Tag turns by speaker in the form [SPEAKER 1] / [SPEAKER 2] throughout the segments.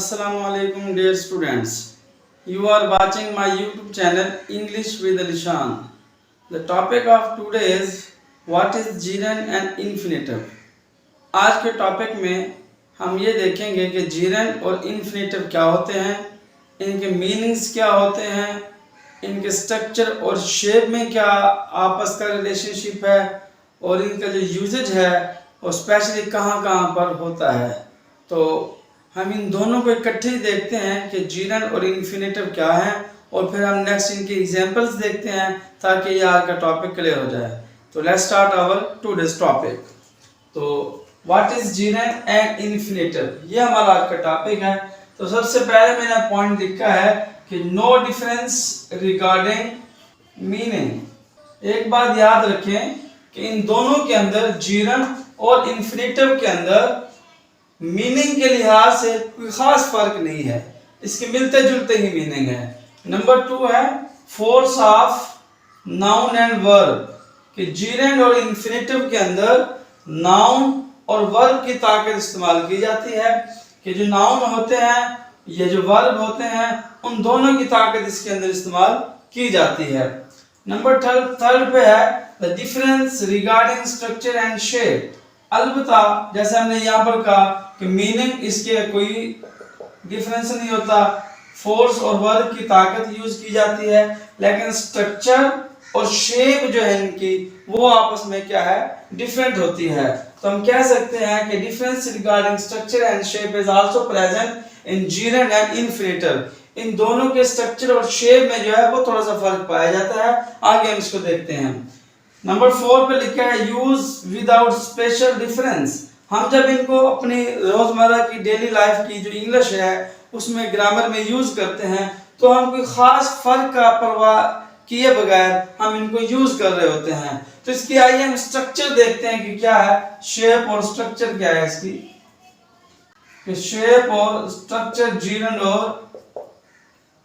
[SPEAKER 1] Assalamualaikum dear students. You are watching my YouTube channel English with Alishan. The topic of today is what is gerund and infinitive. आज के topic में हम ये देखेंगे कि gerund और infinitive क्या होते हैं, इनके मीनिंग्स क्या होते हैं, इनके स्ट्रक्चर और शेप में क्या आपस का रिलेशनशिप है और इनका जो यूजेज है और स्पेशली कहाँ कहाँ पर होता है। तो हम इन दोनों को इकट्ठे ही देखते हैं कि gerund और infinitive क्या है और फिर हम नेक्स्ट इनके एग्जांपल्स देखते हैं ताकि ये आज का टॉपिक क्लियर हो जाए। तो let's start our today's topic. तो what is gerund and infinitive, ये हमारा आज का टॉपिक है। तो सबसे पहले मैंने पॉइंट लिखा है कि नो डिफरेंस रिगार्डिंग मीनिंग। एक बात याद रखें कि इन दोनों के अंदर gerund और infinitive के अंदर मीनिंग के लिहाज से कोई खास फर्क नहीं है, इसके मिलते जुलते ही मीनिंग है। नंबर 2 है force of noun and verb, कि gerund और infinitive के अंदर नाउन और वर्ब की ताकत इस्तेमाल की जाती है, कि जो नाउन होते हैं या जो वर्ब होते हैं उन दोनों की ताकत इसके अंदर इस्तेमाल की जाती है। नंबर थर्ड पे है the difference regarding structure and shape. अलबत्ता जैसे हमने यहाँ पर कहा कि मीनिंग इसके कोई डिफरेंस नहीं होता, फोर्स और वर्ब की ताकत यूज की जाती है, लेकिन स्ट्रक्चर और शेप जो है इनकी वो आपस में क्या है, डिफरेंट होती है। तो हम कह सकते हैं कि difference regarding structure and shape is also present in gerund and infinitive। इन दोनों के स्ट्रक्चर और शेप में जो है वो थोड़ा सा फर्क पाया जाता है। आगे हम इसको देखते हैं। नंबर 4 पे लिखा है यूज विदाउट स्पेशल डिफरेंस। हम जब इनको अपनी रोजमर्रा की डेली लाइफ की जो इंग्लिश है उसमें ग्रामर में यूज करते हैं तो हम कोई खास फर्क का परवाह किए बगैर हम इनको यूज कर रहे होते हैं। तो इसकी आइए हम स्ट्रक्चर देखते हैं कि क्या है, शेप और स्ट्रक्चर क्या है इसकी, कि शेप और स्ट्रक्चर gerund और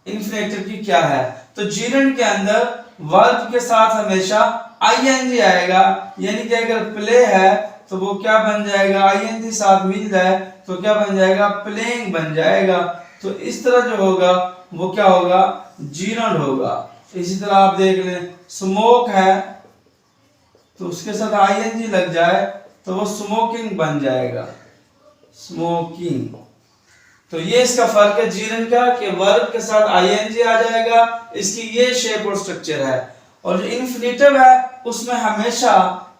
[SPEAKER 1] infinitive की क्या है। तो gerund के अंदर वर्ब के साथ हमेशा ing आएगा, यानी कि अगर प्ले है तो वो क्या बन जाएगा, ing साथ मिल जाए तो क्या बन जाएगा, प्लेइंग बन जाएगा। तो इस तरह जो होगा वो क्या होगा, gerund होगा। इसी तरह आप देख लें स्मोक है तो उसके साथ ing लग जाए तो वो स्मोकिंग बन जाएगा, स्मोकिंग। तो ये इसका फर्क है gerund का कि वर्ब के साथ ing आ जाएगा, इसकी ये शेप और स्ट्रक्चर है। और जो infinitive है उसमें हमेशा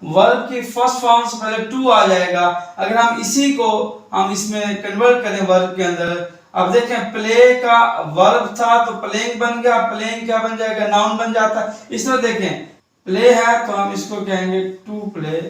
[SPEAKER 1] वर्ब की फर्स्ट फॉर्म से पहले टू आ जाएगा। अगर हम इसी को हम इसमें कन्वर्ट करें वर्ब के अंदर, अब देखें प्ले का वर्ब था तो प्लेइंग बन गया, प्लेइंग क्या बन जाएगा, नाउन बन जाता है। इस तरह देखें प्ले है तो हम इसको कहेंगे टू प्ले,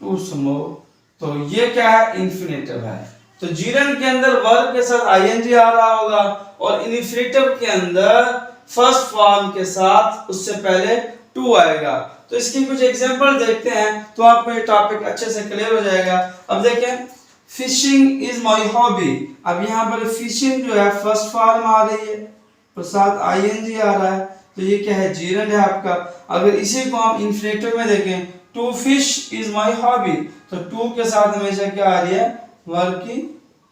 [SPEAKER 1] टू स्मोक। तो ये क्या है, infinitive है। तो gerund के अंदर वर्ब के साथ ing आ रहा होगा और infinitive के अंदर फर्स्ट फॉर्म के साथ उससे पहले टू आएगा। तो इसकी कुछ एग्जांपल देखते हैं तो आपको ये टॉपिक अच्छे से क्लियर हो जाएगा। अब देखें फिशिंग इज माय हॉबी। अब यहाँ पर फिशिंग जो है फर्स्ट फॉर्म आ रही है और साथ ing आ रहा है, तो ये क्या है, gerund है आपका। अगर इसी को हम infinitive में देखें to fish is my hobby, तो टू के साथ हमेशा क्या आ रही है, वर्ब की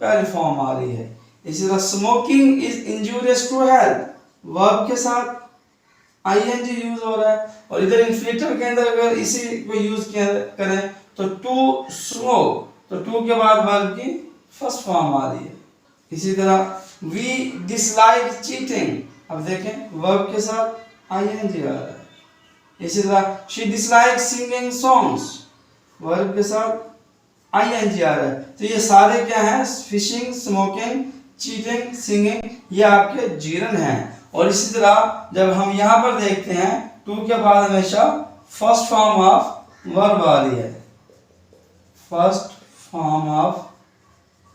[SPEAKER 1] पहली फॉर्म आ रही है। इसी तरह smoking is injurious to health, verb के साथ ing यूज हो रहा है। और इधर infinitive के अंदर अगर इसी को यूज करें तो टू स्मोक, तो टू के बाद वर्ब की फर्स्ट फॉर्म आ रही है। इसी तरह वी डिसलाइक चीटिंग, अब देखें वर्ब के साथ ing आ रहा है। इसी तरह she dislike singing songs, verb के साथ ing आ रहा है। तो ये सारे क्या हैं, फिशिंग, स्मोकिंग, चीटिंग, सिंगिंग, ये आपके gerund हैं। और इसी तरह जब हम यहाँ पर देखते हैं टू के बाद हमेशा फर्स्ट फॉर्म ऑफ वर्ब आ रही है, फर्स्ट फॉर्म ऑफ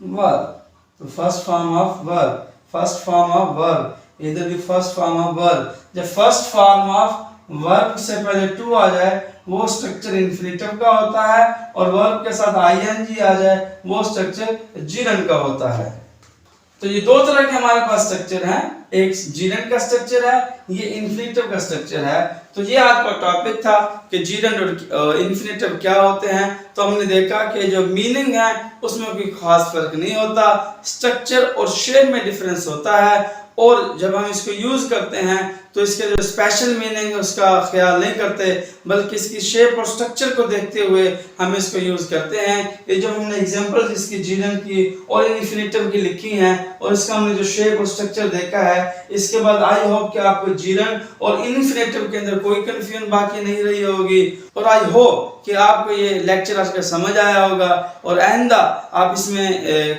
[SPEAKER 1] वर्ब। तो first form of verb, first form of verb, इधर भी फर्स्ट फॉर्म ऑफ वर्ब। जब फर्स्ट फॉर्म ऑफ वर्ब से पहले टू आ जाए वो स्ट्रक्चर infinitive का होता है, और वर्ब के साथ ing आ जाए वो स्ट्रक्चर gerund का होता है। तो ये दो तरह के हमारे पास स्ट्रक्चर हैं, एक जीरेंड का स्ट्रक्चर है, ये इन्फिनेटिव का स्ट्रक्चर है। तो ये आपका टॉपिक था कि जीरेंड और इन्फिनेटिव क्या होते हैं। तो हमने देखा कि जो मीनिंग है उसमें कोई खास फर्क नहीं होता, स्ट्रक्चर और शेप में डिफरेंस होता है, और जब हम इसको यूज करते हैं तो इसके जो स्पेशल मीनिंग है उसका ख्याल नहीं करते, बल्कि इसकी शेप और स्ट्रक्चर को देखते हुए हम इसको यूज करते हैं। ये जो हमने एग्जांपल इसकी जीरेंड की और इन्फिनेटिव की लिखी हैं और इसका हमने जो शेप और स्ट्रक्चर देखा है, इसके बाद आई होप कि आपको जीरेंड और इन्फिनेटिव के अंदर कोई कंफ्यूजन बाकी नहीं रही होगी, और आई होप कि आपको ये लेक्चर आज का समझ आया होगा और आइंदा आप इसमें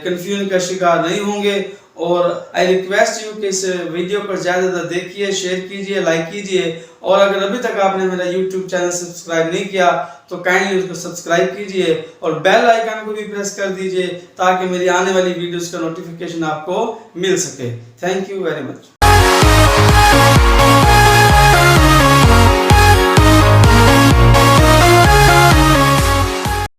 [SPEAKER 1] कंफ्यूजन का शिकार नहीं होंगे। और आई रिक्वेस्ट यू कि इस वीडियो को ज़्यादा देखिए, शेयर कीजिए, लाइक कीजिए, और अगर अभी तक आपने मेरा यूट्यूब चैनल सब्सक्राइब नहीं किया तो काइंडली उसको सब्सक्राइब कीजिए और बेल आइकन को भी प्रेस कर दीजिए ताकि मेरी आने वाली वीडियोस का नोटिफिकेशन आपको मिल सके। Thank you very much.